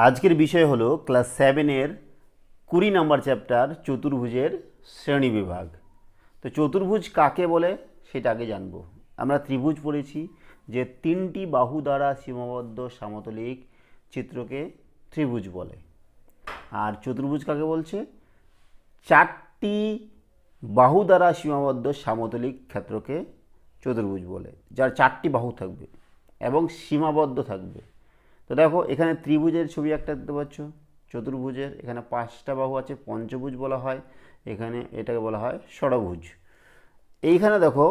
আজকের বিষয় হলো ক্লাস 7-এর 20 নম্বর চ্যাপ্টার চতুর্ভুজের শ্রেণীবিভাগ। তো চতুর্ভুজ কাকে বলে সেটা আগে জানবো। আমরা ত্রিভুজ পড়েছি যে তিনটি বাহু দ্বারা সীমাবদ্ধ সমতলিক চিত্রকে ত্রিভুজ বলে। আর চতুর্ভুজ কাকে বলছে? চারটি বাহু দ্বারা সীমাবদ্ধ সমতলিক ক্ষেত্রকে চতুর্ভুজ বলে, যার চারটি বাহু থাকবে এবং সীমাবদ্ধ থাকবে। তো দেখো এখানে ত্রিভুজের ছবি একটা দেখতে পাচ্ছ, চতুর্ভুজের এখানে 5টা বাহু আছে, পঞ্চভুজ বলা হয়, এখানে এটাকে বলা হয় ষড়ভুজ। এইখানে দেখো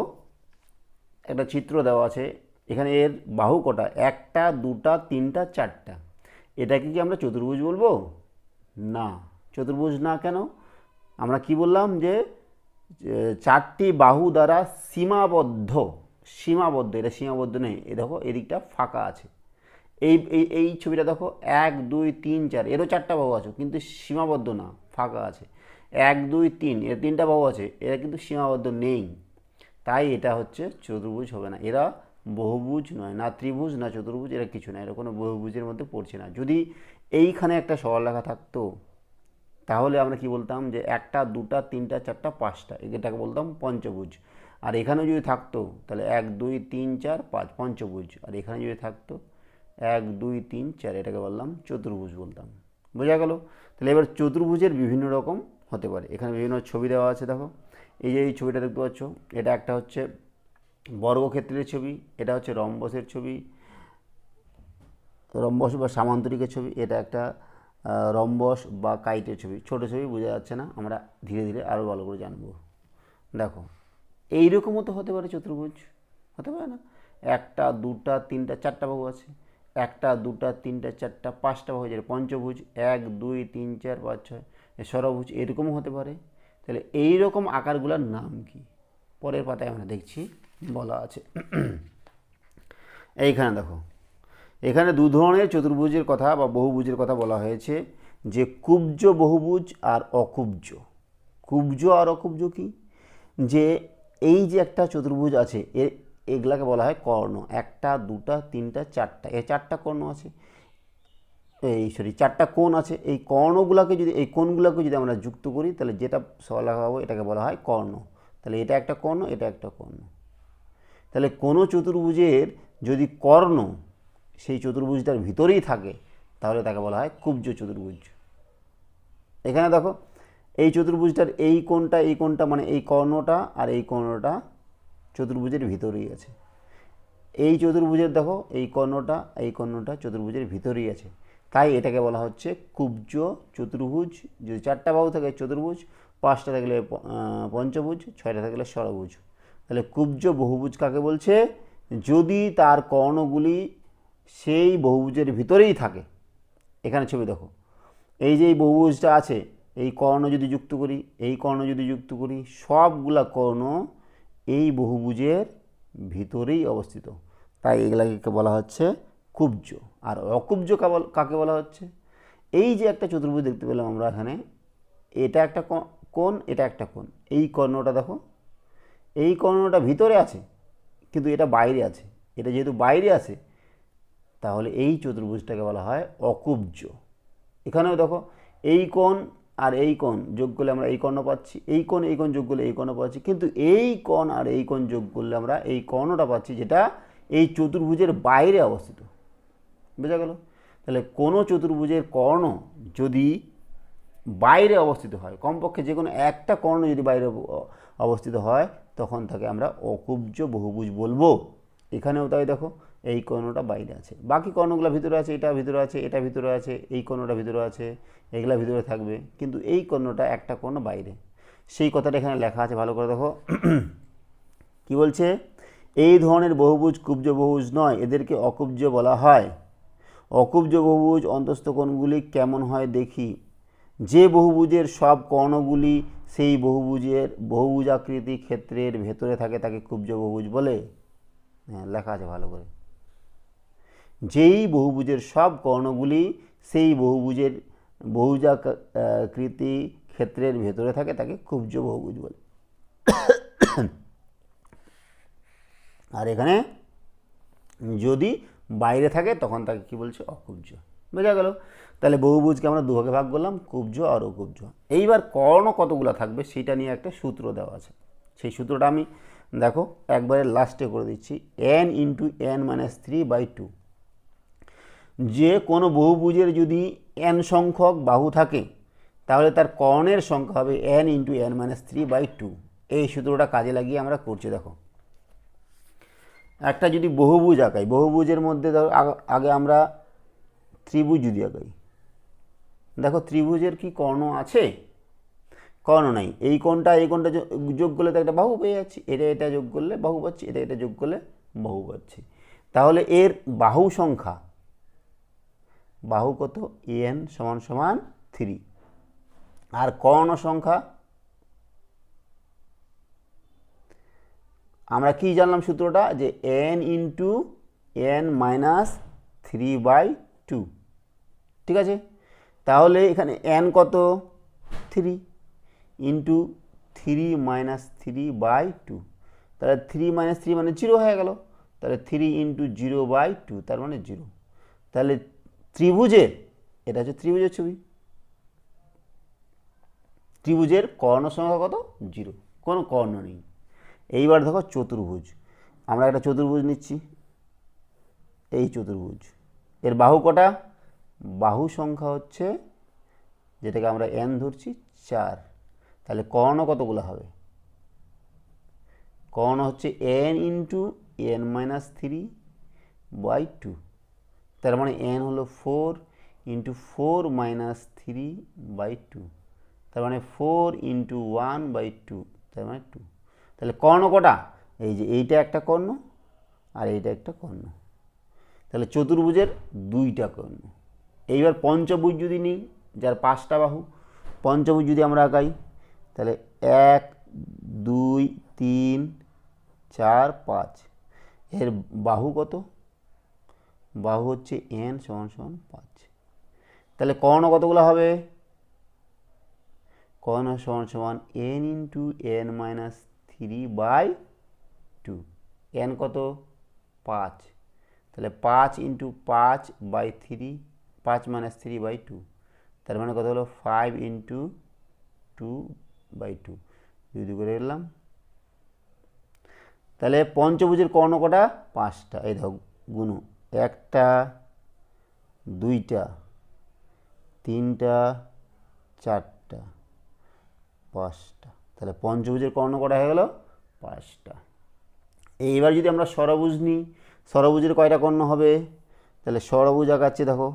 একটা চিত্র দেওয়া আছে, এখানে এর বাহু কটা? 1টা 2টা 3টা 4টা। এটাকে কি আমরা চতুর্ভুজ বলবো? না, চতুর্ভুজ না। কেন? আমরা কি বললাম যে চারটি বাহু দ্বারা সীমাবদ্ধ। সীমাবদ্ধ, এটা সীমাবদ্ধ নেই। এ দেখো এদিকটা ফাঁকা আছে। এই এই এই ছবিটা দেখো 1 2 3 4, এরও 4টা বাহু আছে কিন্তু সীমাবদ্ধ না, ফাঁকা আছে। 1 2 3, এর 3টা বাহু আছে, এরা কিন্তু সীমাবদ্ধ নেই, তাই এটা হচ্ছে চতুর্ভুজ হবে না। এরা বহুভুজ নয়, না ত্রিভুজ না চতুর্ভুজ, এরা কিছু না, এরা কোনো বহুভুজের মধ্যে পড়ছে না। যদি এইখানে একটা সরলরেখা থাকতো তাহলে আমরা কি বলতাম যে 1টা 2টা 3টা 4টা 5টা, এটাকে বলতাম পঞ্চভুজ। আর এখানে যদি থাকতো তাহলে 1 2 3 4 5 পঞ্চভুজ। আর এখানে যদি থাকতো 1 2 3 4, এটাকে বললাম চতুর্ভুজ বলতাম। বোঝা গেল? তাহলে এবার চতুর্ভুজের বিভিন্ন রকম হতে পারে। এখানে বিভিন্ন ছবি দেওয়া আছে, দেখো এই যে এই ছবিটা দেখতে পাচ্ছ, এটা একটা হচ্ছে বর্গক্ষেত্রের ছবি, এটা হচ্ছে রম্বসের ছবি, রম্বস বা সামান্তরিকের ছবি, এটা একটা রম্বস বা কাইটের ছবি। ছোটো ছবি বোঝা যাচ্ছে না, আমরা ধীরে ধীরে আরও ভালো করে জানবো। দেখো এইরকমও তো হতে পারে চতুর্ভুজ, হতে পারে না? 1টা 2টা 3টা 4টা বাহু আছে, 1টা 2টা 3টা 4টা 5টা বাহু আছে, পঞ্চভুজ 1 2 3 4 5 6, ষড়ভুজ এরকমও হতে পারে। তাহলে এইরকম আকারগুলোর নাম কি? পরের পাতায় আমরা দেখছি, বলা আছে। এইখানে দেখো, এখানে দু ধরনের চতুর্ভুজের কথা বা বহুভুজের কথা বলা হয়েছে, যে কুব্জ বহুভুজ আর অকুব্জ। কুব্জ আর অকুব্জ কি? যে এই যে একটা চতুর্ভুজ আছে, এগুলাকে বলা হয় কর্ণ। 1টা 2টা 3টা 4টা, এই 4টা কর্ণ আছে, এই 4টা কোণ আছে। এই কর্ণগুলোকে যদি, এই কোণগুলোকে যদি আমরা যুক্ত করি তাহলে যেটা সরলরেখা পাবো এটাকে বলা হয় কর্ণ। তাহলে এটা একটা কর্ণ, এটা একটা কর্ণ। তাহলে কোনো চতুর্ভুজের যদি কর্ণ সেই চতুর্ভুজটার ভিতরেই থাকে তাহলে তাকে বলা হয় কুব্জ চতুর্ভুজ। এখানে দেখো এই চতুর্ভুজটার এই কোণটা মানে এই কর্ণটা আর এই কর্ণটা চতুর্ভুজের ভিতরেই আছে। এই চতুর্ভুজের দেখো এই কর্ণটা চতুর্ভুজের ভিতরেই আছে, তাই এটাকে বলা হচ্ছে কুব্জ চতুর্ভুজ। যদি 4টা বাহু থাকে চতুর্ভুজ, 5টা থাকলে পঞ্চভুজ, 6টা থাকলে ষড়ভুজ। তাহলে কুব্জ বহুভুজ কাকে বলছে? যদি তার কর্ণগুলি সেই বহুভুজের ভিতরেই থাকে। এখানে ছবি দেখো, এই যে এই বহুভুজটা আছে, এই কর্ণ যদি যুক্ত করি, এই কর্ণ যদি যুক্ত করি, সবগুলা কর্ণ এই বহুভুজের ভিতরেই অবস্থিত, তাই এগুলাকে বলা হচ্ছে কুব্জ। আর অকুব্জ কাকে বলা হচ্ছে? এই যে একটা চতুর্ভুজ দেখতে পেলাম আমরা এখানে, এটা একটা কোণ, এটা একটা কোণ। এই কর্ণটা দেখো, এই কর্ণটা ভিতরে আছে কিন্তু এটা বাইরে আছে। এটা যেহেতু বাইরে আছে তাহলে এই চতুর্ভুজটাকে বলা হয় অকুব্জ। এখানেও দেখো এই কোণ আর এই কোণ যোগ করলে আমরা এই কর্ণ পাচ্ছি, এই কোণ যোগ করলে এই কর্ণ পাচ্ছি, কিন্তু এই কোণ আর এই কোণ যোগ করলে আমরা এই কর্ণটা পাচ্ছি যেটা এই চতুর্ভুজের বাইরে অবস্থিত। বোঝা গেল? তাহলে কোনো চতুর্ভুজের কর্ণ যদি বাইরে অবস্থিত হয়, কমপক্ষে যে কোনো একটা কর্ণ যদি বাইরে অবস্থিত হয়, তখন তাকে আমরা অকুব্জ বহুভুজ বলবো। এখানেও তাই দেখো, এই কর্ণটা বাইরে আছে, বাকি কর্ণগুলো ভিতরে আছে, এটা ভিতরে আছে, এটা ভিতরে আছে, এই কর্ণটা ভিতরে আছে, এগুলা ভিতরে থাকবে, কিন্তু এই কর্ণটা একটা কর্ণ বাইরে। সেই কথাটা এখানে লেখা আছে, ভালো করে দেখো। কি বলছে? এই ধরনের বহুভুজ কুব্জ বহুভুজ নয়, এদেরকে অকুব্জ বলা হয়। অকুব্জ বহুভুজ অন্তস্থ কোণগুলি কেমন হয় দেখি। যে বহুভুজের সব কর্ণগুলি সেই বহুভুজাকৃতি ক্ষেত্রের ভেতরে থাকে তাকে কুব্জ বহুভুজ বলে। হ্যাঁ, লেখা আছে ভালো করে। যেই বহুভুজের সব কর্ণগুলি সেই বহুভুজাকৃতি ক্ষেত্রের ভেতরে থাকে তাকে কুব্জ বহুভুজ বলে। আর এখানে যদি বাইরে থাকে তখন তাকে কি বলছে? অকুব্জ। বোঝা গেল? তাহলে বহুভুজকে আমরা দুভাগে ভাগ করলাম, কুব্জ আর অকুব্জ। এইবার কর্ণ কতগুলো থাকবে সেটা নিয়ে একটা সূত্র দেওয়া আছে। সেই সূত্রটা আমি দেখো একবারে লাস্টে করে দিচ্ছি, n ইন্টু n মাইনাস 3/2। যে কোনো বহুভুজের যদি n সংখ্যক বাহু থাকে তাহলে তার কর্ণের সংখ্যা হবে n ইন্টু n মাইনাস 3/2। এই সূত্রটা কাজে লাগিয়ে আমরা করছি। দেখো একটা যদি বহুভুজ আঁকাই, বহুভুজের মধ্যে ধরো আগে আমরা ত্রিভুজ যদি আঁকাই, দেখো ত্রিভুজের কি কর্ণ আছে? কর্ণ নাই। এই কোণটা এই কোণটা যোগ করলে তো একটা বাহু পেয়ে যাচ্ছি, এটা এটা যোগ করলে বাহু পাচ্ছি, এটা এটা যোগ করলে বাহু পাচ্ছি। তাহলে এর বাহু সংখ্যা, বাহু কত? n সমান সমান 3। আর কর্ণ সংখ্যা আমরা কি জানলাম সূত্রটা, যে n ইন্টু n মাইনাস 3/2। ঠিক আছে? তাহলে এখানে n কত? 3 ইন্টু 3 মাইনাস 3/2। তাহলে 3 মাইনাস 3 মানে 0 হয়ে গেল। তাহলে 3 ইন্টু 0/2 তার মানে 0। তাহলে ত্রিভুজের, এটা হচ্ছে ত্রিভুজের ছবি, ত্রিভুজের কর্ণ সংখ্যা কত? 0, কোনো কর্ণ নেই। এইবার দেখো চতুর্ভুজ, আমরা একটা চতুর্ভুজ নিচ্ছি, এই চতুর্ভুজ এর বাহু কটা? বাহু সংখ্যা হচ্ছে, যেটাকে আমরা n ধরছি, 4। তাহলে কর্ণ কতগুলো হবে? কর্ণ হচ্ছে n ইন্টু n মাইনাস 3/2। তার মানে n হলো 4 ইন্টু 4 মাইনাস 3/2। তার মানে 4 ইন্টু 1/2, তার মানে 2। তাহলে কর্ণ কটা? এই যে এইটা একটা কর্ণ আর এইটা একটা কর্ণ। তাহলে চতুর্ভুজের 2টা কর্ণ। এইবার পঞ্চভুজ যদি নিই, যার 5টা বাহু, পঞ্চভুজ যদি আমরা আঁকাই, তাহলে 1 2 3 4 5। এর বাহু কত? বাহু হচ্ছে n সমান সমান 5। তাহলে কর্ণ কতগুলো হবে? কর্ণ সমান সমান n into n minus 3/2। n কত? 5। তাহলে 5 ইন্টু 5/3, 5 মাইনাস 3/2। তার মানে কত হলো? 5 ইন্টু 2/2, 2 করে এলাম। তাহলে পঞ্চভুজের কর্ণ কটা? 5টা। এই দেখো গুণ, 1টা 2টা 3টা 4টা 5টা। তাহলে পঞ্চভুজের কর্ণ কটা হয়ে গেল? 5টা। এইবার যদি আমরা ষড়ভুজ নিই, ষড়ভুজের কয়টা কর্ণ হবে? তাহলে ষড়ভুজ আঁকাচ্ছি, দেখো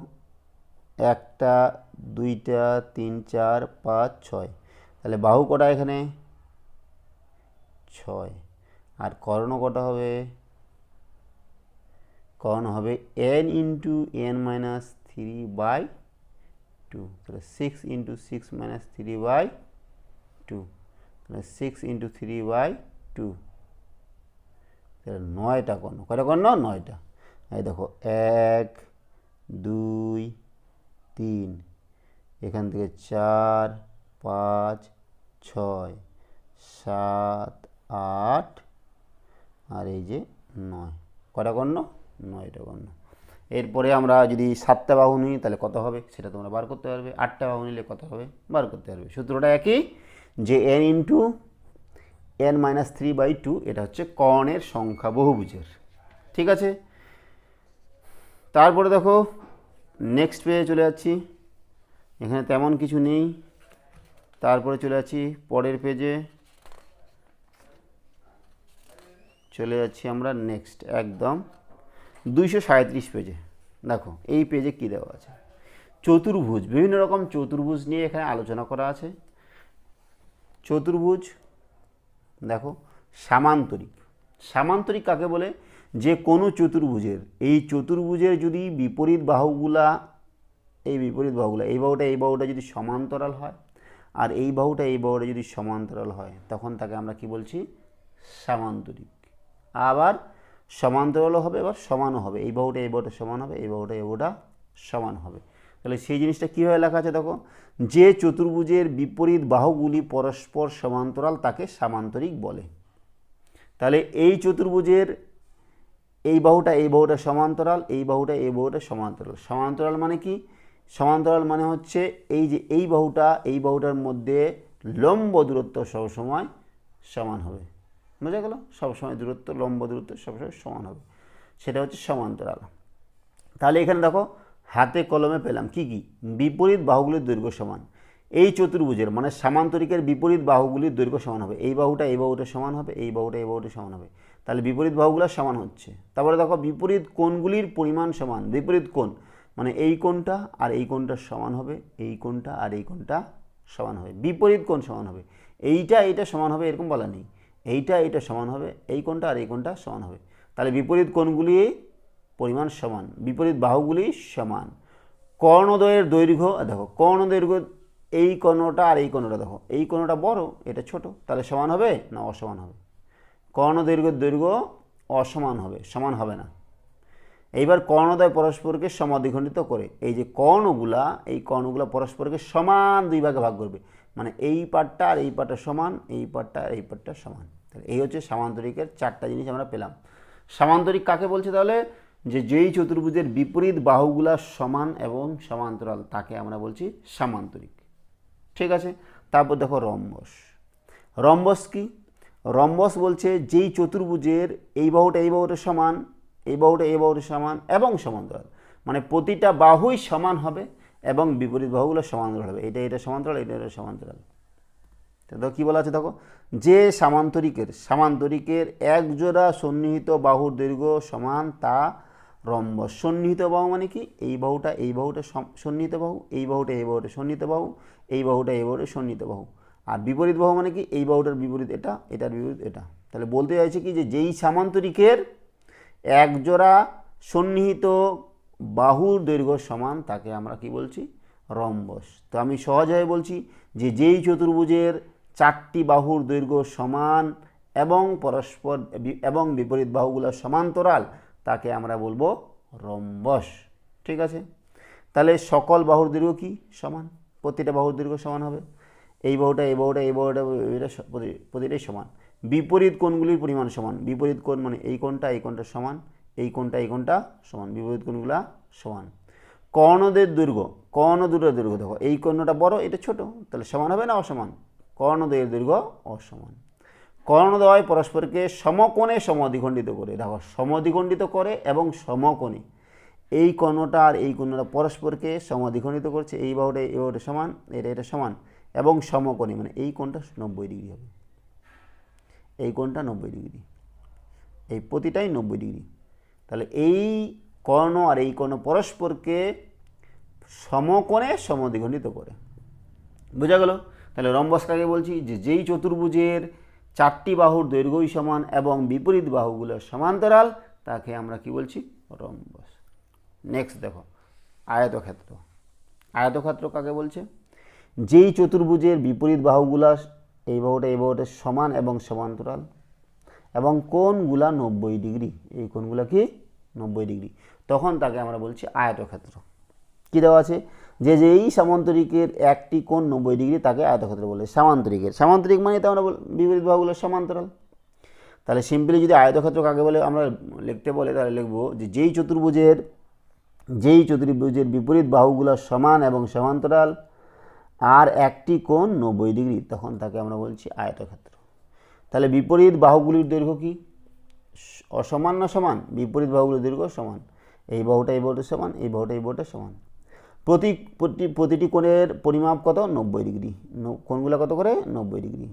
1টা 2টা 3 4 5 6। তাহলে বাহু কটা এখানে? 6। আর কর্ণ কটা হবে? কর্ণ হবে n ইন্টু n মাইনাস 3/2। তাহলে 6 ইন্টু 6 মাইনাস 3/2। তাহলে 6 ইন্টু 3/2। তাহলে 9টা কর্ণ। কয়টা কর্ণ? 9টা। এই দেখো 1 2 3, এখান থেকে 4 5 6 7 8, আর এই যে 9। কয়টা কর্ণ? 9টা কর্ণ। এরপরে আমরা যদি 7টা বাহু নিই তাহলে কত হবে সেটা তোমরা বার করতে পারবে। 8টা বাহু নিলে কত হবে বার করতে পারবে। সূত্রটা একই, যে n ইন্টু n মাইনাস 3/2, এটা হচ্ছে কর্ণের সংখ্যা বহুভুজের। ঠিক আছে? তারপরে দেখো নেক্সট পেজে চলে যাচ্ছি, এখানে তেমন কিছু নেই। তারপরে চলে যাচ্ছি পরের পেজে, চলে যাচ্ছি আমরা নেক্সট একদম 237 পেজে। দেখো এই পেজে কী দেওয়া আছে? চতুর্ভুজ, বিভিন্ন রকম চতুর্ভুজ নিয়ে এখানে আলোচনা করা আছে। চতুর্ভুজ দেখো, সামান্তরিক। সামান্তরিক কাকে বলে? যে কোনো চতুর্ভুজের, এই চতুর্ভুজের যদি বিপরীত বাহুগুলা, এই বিপরীত বাহুগুলা, এই বাহুটা যদি সমান্তরাল হয়, আর এই বাহুটা যদি সমান্তরাল হয়, তখন তাকে আমরা কি বলছি? সামান্তরিক। আবার সমান্তরালও হবে, এবার সমানও হবে। এই বাহুটা সমান হবে, এই বাহুটা সমান হবে। তাহলে সেই জিনিসটা কীভাবে লেখা আছে দেখো, যে চতুর্ভুজের বিপরীত বাহুগুলি পরস্পর সমান্তরাল তাকে সামান্তরিক বলে। তাহলে এই চতুর্ভুজের এই বাহুটা সমান্তরাল, এই বাহুটা সমান্তরাল। সমান্তরাল মানে কি? সমান্তরাল মানে হচ্ছে এই যে এই বাহুটার মধ্যে লম্ব দূরত্ব সবসময় সমান হবে। বোঝা গেল? সবসময় লম্ব দূরত্ব সবসময় সমান হবে, সেটা হচ্ছে সমান্তরাল। তাহলে এখানে দেখো হাতে কলমে পেলাম কি কি? বিপরীত বাহুগুলির দৈর্ঘ্য সমান। এই চতুর্ভুজের মানে সামান্তরিকের বিপরীত বাহুগুলির দৈর্ঘ্য সমান হবে। এই বাহুটা সমান হবে, এই বাহুটা সমান হবে। তাহলে বিপরীত বাহুগুলো সমান হচ্ছে। তারপরে দেখো বিপরীত কোণগুলির পরিমাণ সমান। বিপরীত কোণ মানে এই কোণটা আর এই কোণটা সমান হবে, এই কোণটা আর এই কোণটা সমান হবে। বিপরীত কোণ সমান হবে। এইটা সমান হবে এরকম বলা নেই। এইটা সমান হবে, এই কোণটা আর এই কোণটা সমান হবে। তাহলে বিপরীত কোণগুলি পরিমাণ সমান, বিপরীত বাহুগুলি সমান। কর্ণদ্বয়ের দৈর্ঘ্য দেখো, কর্ণদৈর্ঘ্য এই কর্ণটা আর এই কর্ণটা দেখো, এই কর্ণটা বড়, এটা ছোট, তাহলে সমান হবে না অসমান হবে? কর্ণদৈর্ঘ্যের দৈর্ঘ্য অসমান হবে, সমান হবে না। এইবার কর্ণদ্বয় পরস্পরকে সমাদ্বিখণ্ডিত করে এই যে কর্ণগুলা পরস্পরকে সমান দুই ভাগে ভাগ করবে, মানে এই পাটটা আর এই পাটটা সমান, এই পাটটা আর এই পাটটা সমান। তাহলে এই হচ্ছে সামান্তরিকের চারটা জিনিস আমরা পেলাম। সামান্তরিক কাকে বলছে তাহলে? যেই চতুর্ভুজের বিপরীত বাহুগুলা সমান এবং সমান্তরাল তাকে আমরা বলছি সামান্তরিক। ঠিক আছে? তারপর দেখো রম্বস। রম্বস কি? রম্বস বলছে যেই চতুর্ভুজের এই বাহুটা সমান, এই বাহুটা সমান এবং সমান্তরাল, মানে প্রতিটা বাহুই সমান হবে এবং বিপরীত বাহুগুলো সমান্তরাল হবে। এটা সমান্তরাল, এটা সমান্তরাল। তো কী বলা আছে দেখো, যে সামান্তরিকের এক জোড়া সন্নিহিত বাহুর দৈর্ঘ্য সমান তা রম্বস। সন্নিহিত বাহু মানে কি? এই বাহুটা সন্নিহিত বাহু, এই বাহুটা সন্নিহিত বাহু, এই বাহুটা সন্নিহিত বাহু। আর বিপরীত বাহু মানে কি? এই বাহুটার বিপরীত এটা, এটার বিপরীত এটা। তাহলে বলতে চাইছে কি যে যেই সামান্তরিকের এক জোড়া সন্নিহিত বাহুর দৈর্ঘ্য সমান তাকে আমরা কি বলছি? রম্বস। তো আমি সহজভাবে বলছি যে যেই চতুর্ভুজের চারটি বাহুর দৈর্ঘ্য সমান এবং বিপরীত বাহুগুলো সমান্তরাল তাকে আমরা বলবো রম্বস। ঠিক আছে? তাহলে সকল বাহুর দৈর্ঘ্য কি? সমান। প্রতিটা বাহুর দৈর্ঘ্য সমান হবে। এই বাহুটা প্রতিটাই সমান। বিপরীত কোণগুলির পরিমাণ সমান। বিপরীত কোণ মানে এই কোণটা সমান, এই কোণটা সমান, বিপরীত কোণগুলা সমান। কর্ণদের দৈর্ঘ্য, কর্ণ দুটোর দৈর্ঘ্য দেখো, এই কর্ণটা বড়, এটা ছোট, তাহলে সমান হবে না অসমান? কর্ণদ্বয়ের দৈর্ঘ্য অসমান। কর্ণদ্বয় পরস্পরকে সমকোণে সমদ্বিখণ্ডিত করে, দেখো সমদ্বিখণ্ডিত করে এবং সমকোণে। এই কর্ণটা আর এই কর্ণটা পরস্পরকে সমদ্বিখণ্ডিত করছে। এই বাহুটা সমান, এটা সমান এবং সমকোণে, মানে এই কোণটা 90 ডিগ্রি হবে, এই কোণটা 90 ডিগ্রি, এই প্রতিটাই 90 ডিগ্রি। তাহলে এই কর্ণ আর এই কর্ণ পরস্পরকে সমকোণে সমদ্বিখণ্ডিত করে। বোঝা গেল? তাহলে রম্বস কাকে বলছি? যে যেই চতুর্ভুজের চারটি বাহুর দৈর্ঘ্যই সমান এবং বিপরীত বাহুগুলো সমান্তরাল তাকে আমরা কি বলছি? রম্বস। নেক্সট দেখো আয়তক্ষেত্র। আয়তক্ষেত্র কাকে বলছে? যেই চতুর্ভুজের বিপরীত বাহুগুলা এই বাহুটা সমান এবং সমান্তরাল এবং কোণগুলা 90 ডিগ্রি, এই কোণগুলা কি 90 ডিগ্রি, তখন তাকে আমরা বলছি আয়তক্ষেত্র। কী দেওয়া আছে? যে এই সামান্তরিকের একটি কোণ 90 ডিগ্রি তাকে আয়তক্ষেত্র বলে। সামান্তরিক মানে তো আমরা বিপরীত বাহুগুলো সমান্তরাল। তাহলে সিম্পলি যদি আয়তক্ষেত্র কাকে বলে আমরা লিখতে বলে তাহলে লিখব যে যেই চতুর্ভুজের বিপরীত বাহুগুলো সমান এবং সমান্তরাল আর একটি কোণ 90 ডিগ্রি, তখন তাকে আমরা বলছি আয়তক্ষেত্র। তাহলে বিপরীত বাহুগুলির দৈর্ঘ্য কি? অসমান না সমান? বিপরীত বাহুগুলির দৈর্ঘ্য সমান। এই বাহুটা সমান, এই বাহুটা সমান। প্রতিটি কোণের পরিমাপ কত? 90 ডিগ্রি। কোণগুলো কত করে? 90 ডিগ্রি।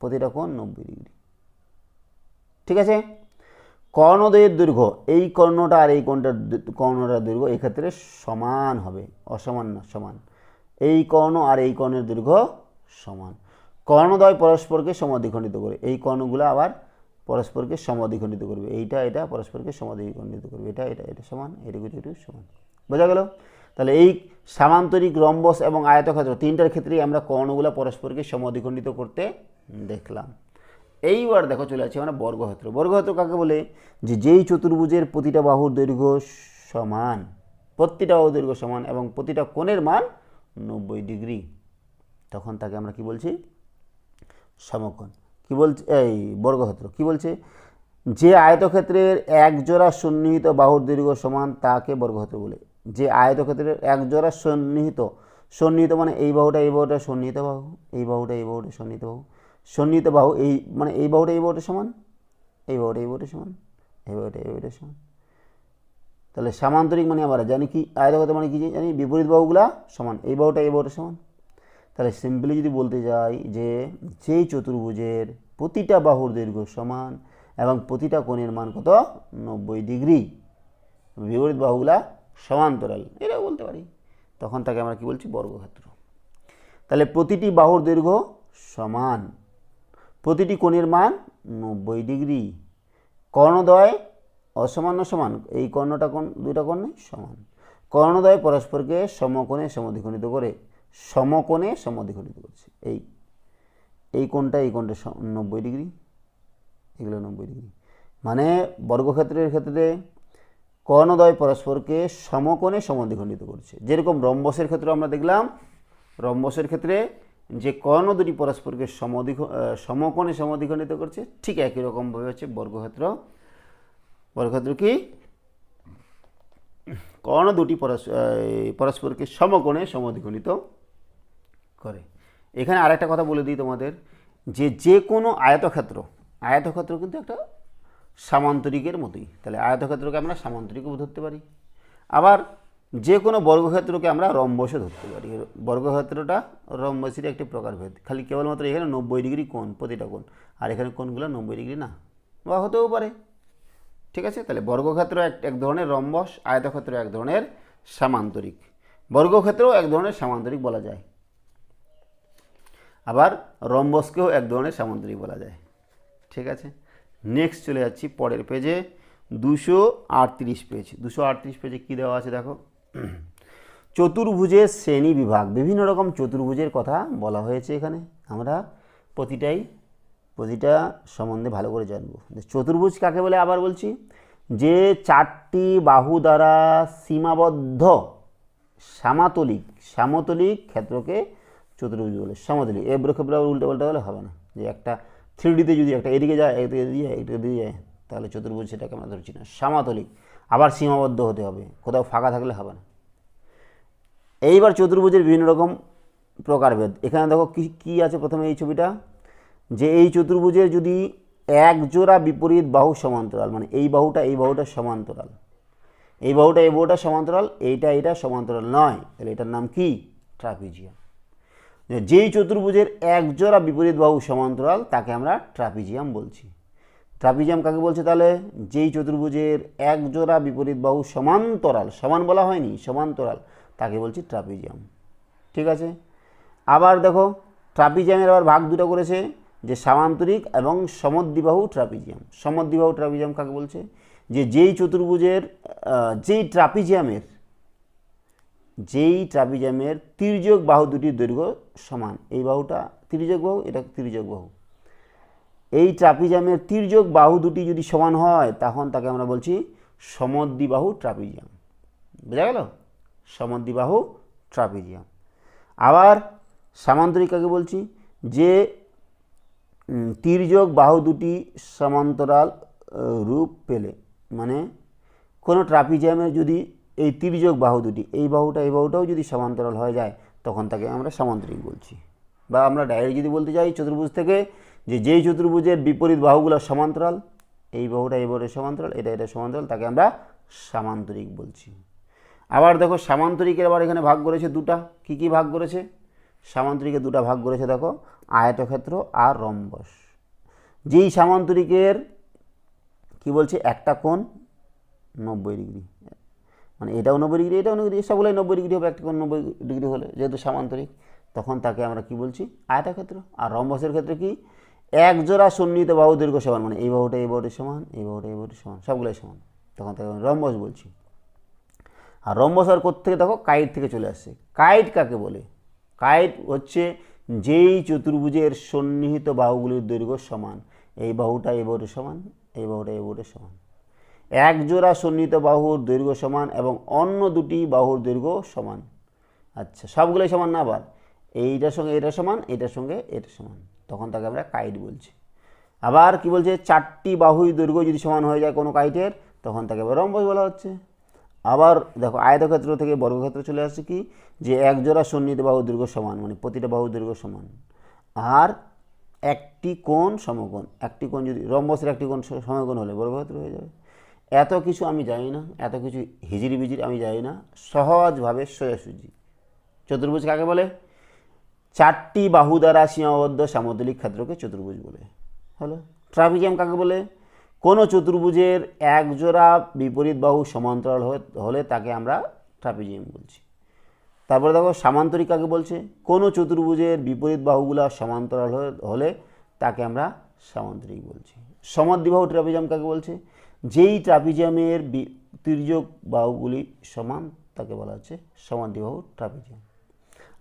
প্রতিটা কোণ 90 ডিগ্রি। ঠিক আছে? কর্ণদ্বয়ের দৈর্ঘ্য, এই কর্ণটা আর এই কর্ণটার দৈর্ঘ্য এক্ষেত্রে সমান হবে, অসমান না, সমান। এই কর্ণ আর এই কর্ণের দৈর্ঘ্য সমান। কর্ণদ্বয় পরস্পরকে সমদ্বিখণ্ডিত করে, এই কর্ণগুলো আবার পরস্পরকে সমদ্বিখণ্ডিত করবে। এটা পরস্পরকে সমদ্বিখণ্ডিত করবে, এটা সমান, এটুকু সমান। বোঝা গেল? তাহলে এই সামান্তরিক, রম্বস এবং আয়তক্ষেত্র তিনটার ক্ষেত্রেই আমরা কর্ণগুলো পরস্পরকে সমদ্বিখণ্ডিত করতে দেখলাম। এইবার দেখো চলে আসছে আমরা বর্গক্ষেত্র। বর্গক্ষেত্র কাকে বলে? যে যেই চতুর্ভুজের প্রতিটা বাহুর দৈর্ঘ্য সমান, প্রতিটা বাহুর দৈর্ঘ্য সমান এবং প্রতিটা কোণের মান 90 ডিগ্রি, তখন তাকে আমরা কি বলছি? সমকোণ। কি বলছে এই বর্গক্ষেত্র? কি বলছে? যে আয়তক্ষেত্রের এক জোড়া সন্নিহিত বাহুর দৈর্ঘ্য সমান তাকে বর্গক্ষেত্র বলে। যে আয়তক্ষেত্রের এক জোড়া সন্নিহিত, সন্নিহিত মানে এই বাহুটা সন্নিহিত বাহু, এই বাহুটা সন্নিহিত বাহু, সন্নিহিত বাহু এই মানে এই বাহুটা সমান, এই বাহুটা সমান, এই বাহুটা সমান। তাহলে সামান্তরিক মানে আমরা জানি কি, আয়তক্ষেত্র মানে কি জানি, বিপরীত বাহুগুলা সমান, এই বাহুটা সমান। তাহলে সিম্পলি যদি বলতে যাই যে যেই চতুর্ভুজের প্রতিটা বাহুর দৈর্ঘ্য সমান এবং প্রতিটা কোণের মান কত 90 ডিগ্রি, বিপরীত বাহুগুলা সমান্তরাল, এটাও বলতে পারি, তখন তাকে আমরা কি বলছি, বর্গক্ষেত্র। তাহলে প্রতিটি বাহুর দৈর্ঘ্য সমান, প্রতিটি কোণের মান 90 ডিগ্রি, কর্ণদ্বয় অসমান না সমান, এই কর্ণটা কোণ, দুইটা কোণ নেই সমান, কর্ণদ্বয় পরস্পরকে সমকোণে সমদ্বিখণ্ডিত করে, সমকোণে সমদ্বিখণ্ডিত করছে, এই কোণটা 90 ডিগ্রি, এগুলো 90 ডিগ্রি। মানে বর্গক্ষেত্রের ক্ষেত্রে কর্ণদ্বয় পরস্পরকে সমকোণে সমদ্বিখণ্ডিত করছে। যেরকম রম্বসের ক্ষেত্রে আমরা দেখলাম, রম্বসের ক্ষেত্রে যে কর্ণ দুটি পরস্পরকে সমকোণে সমদ্বিখণ্ডিত করছে, ঠিক একই রকমভাবে হচ্ছে বর্গক্ষেত্র। বর্গক্ষেত্র কি, কর্ণ দুটি পরস্পরকে সমকোণে সমদ্বিখণ্ডিত করে। এখানে আরেকটা কথা বলে দিই তোমাদের, যে কোনো আয়তক্ষেত্র কিন্তু একটা সামান্তরিকের মতোই। তাহলে আয়তক্ষেত্রকে আমরা সামান্তরিকও ধরতে পারি, আবার যে কোনো বর্গক্ষেত্রকে আমরা রম্বসও ধরতে পারি। বর্গক্ষেত্রটা রম্বসের একটি প্রকারভেদ, খালি কেবলমাত্র এখানে 90 ডিগ্রি কোণ প্রতিটা কোণ, আর এখানে কোণগুলো 90 ডিগ্রি না, বা হতেও পারে। ঠিক আছে, তাহলে বর্গক্ষেত্র এক ধরনের রম্বস, আয়তক্ষেত্র এক ধরনের সামান্তরিক, বর্গক্ষেত্রও এক ধরনের সামান্তরিক বলা যায়, আবার রম্বসকেও এক ধরনের সামান্তরিক বলা যায়। ঠিক আছে, নেক্সট চলে যাচ্ছি পরের পেজে, 238 পেজ। 238 পেজে কী দেওয়া আছে দেখো, চতুর্ভুজের শ্রেণী বিভাগ, বিভিন্ন রকম চতুর্ভুজের কথা বলা হয়েছে এখানে। আমরা প্রতিটা সম্বন্ধে ভালো করে জানবো। চতুর্ভুজ কাকে বলে আবার বলছি, যে চারটি বাহু দ্বারা সীমাবদ্ধ সমতলিক ক্ষেত্রকে চতুর্ভুজ বলে। সমতলিক, এবড়ো খেবড়ো উল্টো পাল্টা হলে হবে না, যে একটা 3Dতে যদি একটা এদিকে যায়, এদিকে যায়, তাহলে চতুর্ভুজ সেটাকে আমরা ধরছি না। সমতলিক, আবার সীমাবদ্ধ হতে হবে, কোথাও ফাঁকা থাকলে হবে না। এইবার চতুর্ভুজের বিভিন্ন রকম প্রকারভেদ, এখানে দেখো কি আছে। প্রথমে এই ছবিটা, যে এই চতুর্ভুজের যদি এক জোড়া বিপরীত বাহু সমান্তরাল, মানে এই বাহুটা সমান্তরাল, এই বাহুটা সমান্তরাল, এইটা সমান্তরাল নয়, তাহলে এটার নাম কি, ট্রাপিজিয়াম। যেই চতুর্ভুজের এক জোড়া বিপরীত বাহু সমান্তরাল তাকে আমরা ট্রাপিজিয়াম বলছি। ট্রাপিজিয়াম কাকে বলছে, তাহলে যেই চতুর্ভুজের এক জোড়া বিপরীত বাহু সমান্তরাল, সমান বলা হয়নি, সমান্তরাল, তাকে বলছি ট্রাপিজিয়াম। ঠিক আছে, আবার দেখো ট্রাপিজিয়ামের আবার ভাগ দুটো করেছে, যে সামান্তরিক এবং সমদ্বিবাহু ট্রাপিজিয়াম। সমদ্বিবাহু ট্রাপিজিয়াম কাকে বলছে, যে যেই চতুর্ভুজের যেই ট্রাপিজিয়ামের তির্যক বাহু দুটির দৈর্ঘ্য সমান, এই বাহুটা তির্যক বাহু, এটা তির্যক বাহু, এই ট্রাপিজিয়ামের তির্যক বাহু দুটি যদি সমান হয় তখন তাকে আমরা বলছি সমদ্বিবাহু ট্রাপিজিয়াম। বোঝা গেল, সমদ্বিবাহু ট্রাপিজিয়াম। আবার সামান্তরিক কাকে বলছি, যে তির্যক বাহু দুটি সমান্তরাল রূপ পেলে, মানে কোনো ট্রাপিজিয়ামের যদি এই তির্যক বাহু দুটি, এই বাহুটাও যদি সমান্তরাল হয়ে যায় তখন তাকে আমরা সামান্তরিক বলছি। বা আমরা ডাইরেক্ট যদি বলতে চাই চতুর্ভুজ থেকে, যে যেই চতুর্ভুজের বিপরীত বাহুগুলো সমান্তরাল, এই বাহুটা সমান্তরাল, এটা সমান্তরাল, তাকে আমরা সামান্তরিক বলছি। আবার দেখো সামান্তরিকের আবার এখানে ভাগ করেছে দুটা, কি ভাগ করেছে, সামান্তরিকের দুটা ভাগ করেছে দেখো, আয়তক্ষেত্র আর রম্বস। যেই সামান্তরিকের কি বলছে, একটা কোণ 90 ডিগ্রি, মানে এটাও 90 ডিগ্রি, এটাও 90 ডিগ্রি, সবগুলোই 90 ডিগ্রি হবে, একটা কোণ 90 ডিগ্রি হলে, যেহেতু সামান্তরিক, তখন তাকে আমরা কি বলছি, আয়তক্ষেত্র। আর রম্বসের ক্ষেত্রে কি, এক জোড়া সন্নিহিত বাহু দৈর্ঘ্য সমান, মানে এই বাহুটা সমান, এই বাহুটা সমান, সবগুলোই সমান, তখন তাকে রম্বস বলছি। আর রম্বস আর কোত্থেকে দেখো, কাইট থেকে চলে আসছে। কাইট কাকে বলে, কাইট হচ্ছে যেই চতুর্ভুজের সন্নিহিত বাহুগুলির দৈর্ঘ্য সমান, এই বাহুটা সমান, এই বাহুটা সমান, এক জোড়া সন্নিহিত বাহুর দৈর্ঘ্য সমান এবং অন্য দুটি বাহুর দৈর্ঘ্য সমান। আচ্ছা, সবগুলোই সমান না, আবার এইটার সঙ্গে এটা সমান, এটার সঙ্গে এটা সমান, তখন তাকে আমরা কাইট বলছি। আবার কি বলছে, 4টি বাহুর দৈর্ঘ্য যদি সমান হয়ে যায় কোনো কাইটের, তখন তাকে রম্বস বলা হচ্ছে। আবার দেখো আয়তক্ষেত্র থেকে বর্গক্ষেত্র চলে আসছে কি, যে এক জোড়া সন্নিহিত বাহুর দৈর্ঘ্য সমান, মানে প্রতিটা বাহুর দৈর্ঘ্য সমান, আর একটি কোণ সমকোণ, একটি কোণ যদি রম্বসের একটি কোণ সমকোণ হলে বর্গক্ষেত্র হয়ে যাবে। এত কিছু আমি জানি না, এত কিছু হিজিরি বিজিরি আমি জানি না, সহজভাবে সোজাসুজি। চতুর্ভুজ কাকে বলে? 4টি বাহু দ্বারা সীমাবদ্ধ সামুদ্রিক ক্ষেত্রকে চতুর্ভুজ বলে। হলো। ট্রাপিজিয়াম কাকে বলে? কোনো চতুর্ভুজের এক জোড়া বিপরীত বাহু সমান্তরাল হলে তাকে আমরা ট্রাপিজিয়াম বলছি। তারপরে দেখো সামান্তরিক কাকে বলছে? কোনো চতুর্ভুজের বিপরীত বাহুগুলা সমান্তরাল হলে তাকে আমরা সামান্তরিক বলছি। সমদ্বিবাহু ট্রাপিজিয়াম কাকে বলছে? যেই ট্রাপিজিয়ামের তির্যক বাহুগুলি সমান তাকে বলা হচ্ছে সমদ্বিবাহু ট্রাপিজিয়াম।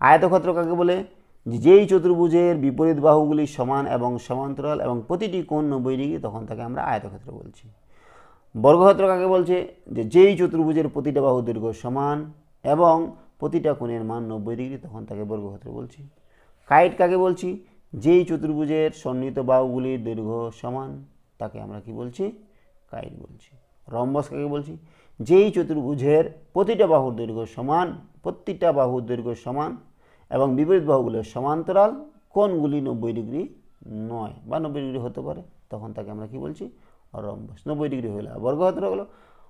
আয়তক্ষেত্র কাকে বলে? যেই চতুর্ভুজের বিপরীত বাহুগুলি সমান এবং সমান্তরাল এবং প্রতিটি কোণ 90 ডিগ্রি, তখন তাকে আমরা আয়তক্ষেত্র বলছি। বর্গক্ষেত্র কাকে বলছে? যেই চতুর্ভুজের প্রতিটা বাহু দৈর্ঘ্য সমান এবং প্রতিটা কোণের মান 90 ডিগ্রি, তখন তাকে বর্গক্ষেত্র বলছি। কাইট কাকে বলছি? যেই চতুর্ভুজের সন্নিহিত বাহুগুলির দৈর্ঘ্য সমান, তাকে আমরা কি বলছি? কাইট বলছি। রম্বস কাকে বলছি? যেই চতুর্ভুজের প্রতিটা বাহুর দৈর্ঘ্য সমান, প্রতিটা বাহুর দৈর্ঘ্য সমান এবং বিপরীত বাহুগুলোর সমান্তরাল, কোণগুলি 90 ডিগ্রি নয় বা 90 ডিগ্রি হতে পারে, তখন তাকে আমরা কি বলছি? রম্বস। 90 ডিগ্রি হলে বর্গক্ষেত্র হলো,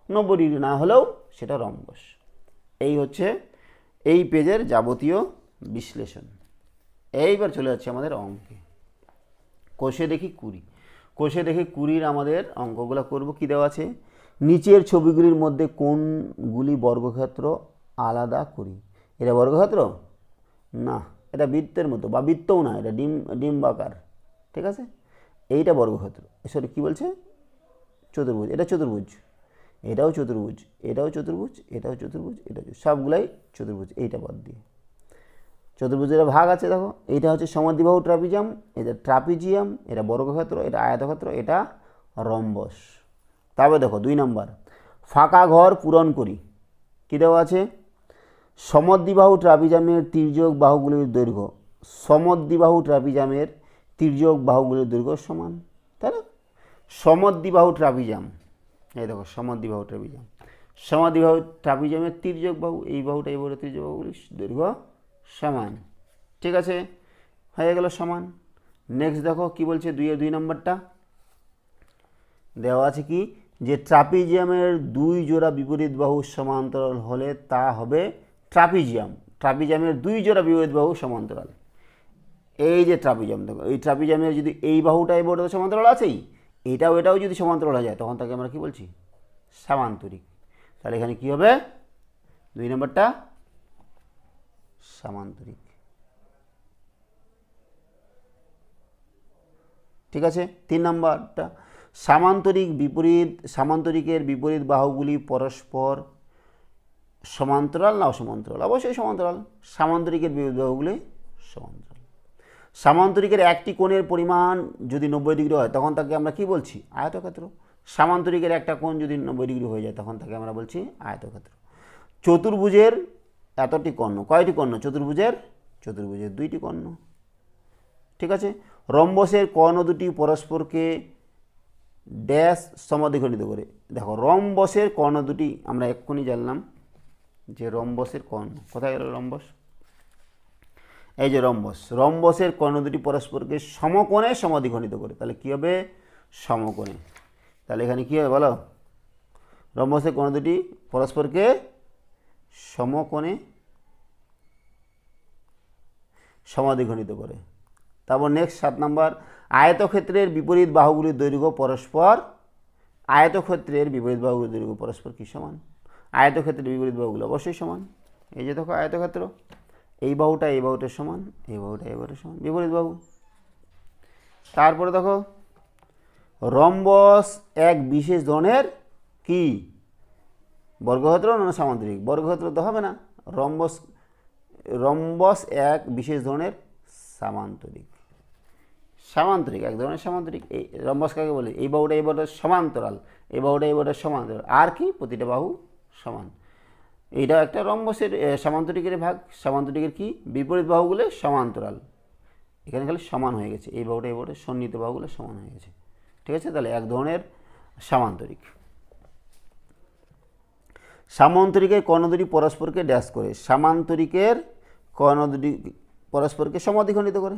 90 ডিগ্রি না হলেও সেটা রম্বস। এই হচ্ছে এই পেজের যাবতীয় বিশ্লেষণ। এইবার চলে যাচ্ছে আমাদের অঙ্কে। কোষে দেখি 20। কোষে দেখি 20-র আমাদের অঙ্কগুলো করব। কি দেওয়া আছে? নিচের ছবিগুলির মধ্যে কোনগুলি বর্গক্ষেত্র আলাদা করি। এটা বর্গক্ষেত্র না, এটা বৃত্তের মতো, বা বৃত্তও না, এটা ডিম্বাকার। ঠিক আছে, এইটা বর্গক্ষেত্র। সরি কী বলছে? চতুর্ভুজ। এটা চতুর্ভুজ, এটাও চতুর্ভুজ, এটাও চতুর্ভুজ, এটাও চতুর্ভুজ, এটাও সবগুলাই চতুর্ভুজ। এইটা বাদ দিয়ে চতুর্ভুজের ভাগ আছে। দেখো এইটা হচ্ছে সমদ্বিবাহু ট্রাপিজিয়াম, এটা ট্রাপিজিয়াম, এটা বর্গক্ষেত্র, এটা আয়তক্ষেত্র, এটা রম্বস। তবে দেখো 2 নম্বর, ফাঁকা ঘর পূরণ করি। কী দেওয়া আছে? সমদ্বিবাহু ট্রাপিজিয়ামের তির্যক বাহুগুলির দৈর্ঘ্য, সমদ্বিবাহু ট্রাপিজিয়ামের তির্যক বাহুগুলির দৈর্ঘ্য সমান, তাই না? সমদ্বিবাহু ট্রাপিজিয়াম, এই দেখো সমদ্বিবাহু ট্রাপিজিয়াম, সমদ্বিবাহু ট্রাপিজিয়ামের তির্যক বাহু, এই বাহুটা এই বাহুটা তির্যক বাহুগুলির দৈর্ঘ্য সমান। ঠিক আছে, হয়ে গেল সমান। নেক্সট দেখো কি বলছে, 2 নম্বরটা দেওয়া আছে কি, যে ট্রাপিজিয়ামের 2 জোড়া বিপরীত বাহু সমান্তরাল হলে তা হবে ট্রাপিজিয়াম। ট্রাপিজিয়ামের 2 জোড়া বিপরীত বাহু সমান্তরাল, এই যে ট্রাপিজিয়াম, দেখো এই ট্রাপিজিয়ামের যদি এই বাহুটা এই বাহুটা সমান্তরাল আছেই, এটাও এটাও যদি সমান্তরাল হয়ে যায়, তখন তাকে আমরা কি বলছি? সামান্তরিক। তাহলে এখানে কি হবে? 2 নম্বরটা সামান্তরিক। ঠিক আছে, 3 নম্বরটা সামান্তরিকের বিপরীত বাহুগুলি পরস্পর সমান্তরাল না অসমান্তরাল? অবশ্যই সমান্তরাল। সামান্তরিকের বিপরীত বাহুগুলি সমান্তরাল। সামান্তরিকের একটি কোণের পরিমাণ যদি 90 ডিগ্রি হয়, তখন তাকে আমরা কি বলছি? আয়তক্ষেত্র। সামান্তরিকের একটা কোণ যদি 90 ডিগ্রি হয়ে যায়, তখন তাকে আমরা বলছি আয়তক্ষেত্র। চতুর্ভুজের এতটি কর্ণ, কয়টি কর্ণ? চতুর্ভুজের 2টি কর্ণ। ঠিক আছে, রম্বসের কর্ণ দুটি পরস্পরকে ড্যাশ সমদ্বিখণ্ডিত করে। দেখো রম্বসের কর্ণ দুটি আমরা এক্ষুনি জানলাম যে রম্বসের কর্ণ, কোথায় গেল রম্বস? এই যে রম্বসের কর্ণ দুটি পরস্পরকে সমকোণে সমদ্বিখণ্ডিত করে। তাহলে কী হবে? সমকোণে। তাহলে এখানে কী হবে বলো? রম্বসের কর্ণ দুটি পরস্পরকে সমকোণে সমদ্বিখণ্ডিত করে। তারপর নেক্সট 7 নম্বর, আয়তক্ষেত্রের বিপরীত বাহুগুলির দৈর্ঘ্য পরস্পর, আয়তক্ষেত্রের বিপরীত বাহুগুলির দৈর্ঘ্য পরস্পর কি সমান? আয়তক্ষেত্রের বিপরীত বাহুগুলো অবশ্যই সমান। এই যে দেখো আয়তক্ষেত্র, এই বাহুটা এই বাহুটার সমান, এই বাহুটা এই বাহুটার সমান, বিপরীত বাহু। তারপরে দেখো রম্বস এক বিশেষ ধরনের কি বর্গক্ষেত্র না সামান্তরিক? বর্গক্ষেত্র তো হবে না, রম্বস এক বিশেষ ধরনের সামান্তরিক। সামান্তরিক, এক ধরনের সামান্তরিক। এই রম্বস কাকে বলে? এই বাহুটা এই বাহুটার সমান্তরাল, এই বাহুটা এই বাহুটার সমান্তরাল, আর কি প্রতিটা বাহু সমান। এইটা একটা রম্বসের সামান্তরিকের ভাগ। সামান্তরিকের কি? বিপরীত বাহুগুলো সমান্তরাল। এখানে খালি সমান হয়ে গেছে, এই বাহুটা এই বাহুটা সন্নিহিত বাহুগুলো সমান হয়ে গেছে। ঠিক আছে, তাহলে এক ধরনের সামান্তরিক। সামান্তরিকের কর্ণ দুটি পরস্পরকে ড্যাশ করে, সামান্তরিকের কর্ণ দুটি পরস্পরকে সমদ্বিখণ্ডিত করে।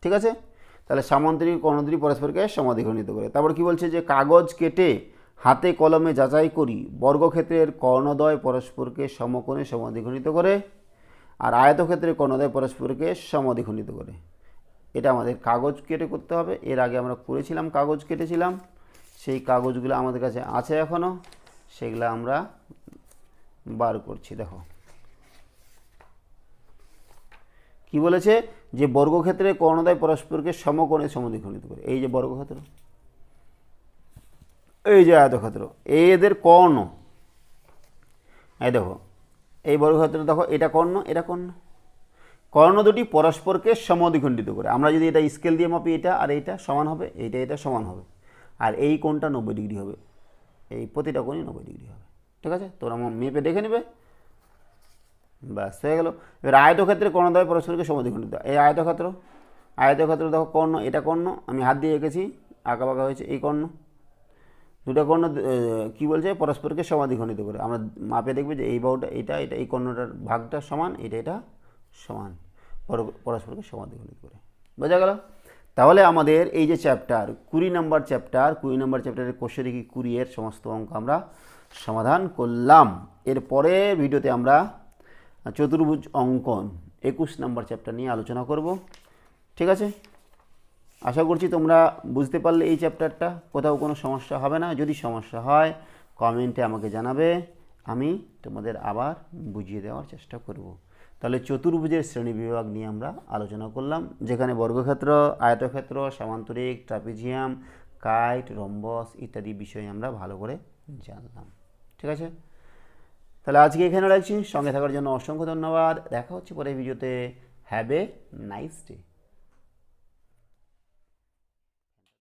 ঠিক আছে, তাহলে সামান্তরিক কর্ণ দুটি পরস্পরকে সমদ্বিখণ্ডিত করে। তারপর কি বলছে যে কাগজ কেটে হাতে কলমে যাচাই করি বর্গক্ষেত্রের কর্ণদ্বয় পরস্পরকে সমকোণে সমদ্বিখণ্ডিত করে, আর আয়তক্ষেত্রের কর্ণদ্বয় পরস্পরকে সমদ্বিখণ্ডিত করে। এটা আমাদের কাগজ কেটে করতে হবে। এর আগে আমরা করেছিলাম, কাগজ কেটেছিলাম, সেই কাগজগুলো আমাদের কাছে আছে এখনও, সেগুলো আমরা বার করছি। দেখো কি বলেছে যে বর্গক্ষেত্রের কর্ণদ্বয় পরস্পরকে সমকোণে সমদ্বিখণ্ডিত করে। এই যে বর্গক্ষেত্র, এই যে আয়তক্ষেত্র, এদের কর্ণ, এই দেখো এই বর্গক্ষেত্র, দেখো এটা কর্ণ, এটা কর্ণ, কর্ণ দুটি পরস্পরকে সমদ্বিখণ্ডিত করে। আমরা যদি এটা স্কেল দিয়ে মাপি, এটা আর এইটা সমান হবে, এইটা এটা সমান হবে, আর এই কোণটা 90 ডিগ্রি হবে, এই প্রতিটা কোণই 90 ডিগ্রি হবে। ঠিক আছে, তোমরা মেপে দেখে নেবে, ব্যাস হয়ে গেল। এবার আয়তক্ষেত্রে কর্ণদ্বয় পরস্পরকে সমদ্বিখণ্ডিত। এই আয়তক্ষেত্র, আয়তক্ষেত্র দেখো কর্ণ, এটা কর্ণ, আমি হাত দিয়ে এঁকেছি, আঁকা বাঁকা হয়েছে, এই কর্ণ, দুটো কর্ণ কী বলছে পরস্পরকে সমদ্বিখণ্ডিত করে। আমরা মাপে দেখবে যে এই বাহুটা, এটা এটা এই কর্ণটার ভাগটা সমান, এটা এটা সমান, পরস্পরকে সমদ্বিখণ্ডিত করে। বোঝা গেল? তাহলে আমাদের এই যে চ্যাপ্টার 20 নম্বর চ্যাপ্টারের কোষে দেখি 20 এর সমস্ত অঙ্ক আমরা সমাধান করলাম। এরপরে ভিডিওতে আমরা চতুর্ভুজ অঙ্কন 21 নম্বর চ্যাপ্টার নিয়ে আলোচনা করব। ঠিক আছে, আশা করছি তোমরা বুঝতে পারলে এই চ্যাপ্টারটা, কোথাও কোনো সমস্যা হবে না। যদি সমস্যা হয় কমেন্টে আমাকে জানাবে, আমি তোমাদের আবার বুঝিয়ে দেওয়ার চেষ্টা করব। তাহলে চতুর্ভুজের শ্রেণীবিভাগ নিয়ে আমরা আলোচনা করলাম, যেখানে বর্গক্ষেত্র, আয়তক্ষেত্র, সামান্তরিক, ট্রাপিজিয়াম, কাইট, রম্বস ইত্যাদি বিষয়ে আমরা ভালো করে জানলাম। ঠিক আছে, তাহলে আজকে এখানে রাখছি। সঙ্গে থাকার জন্য অসংখ্য ধন্যবাদ। দেখা হচ্ছে পরের ভিডিওতে। Have a nice day.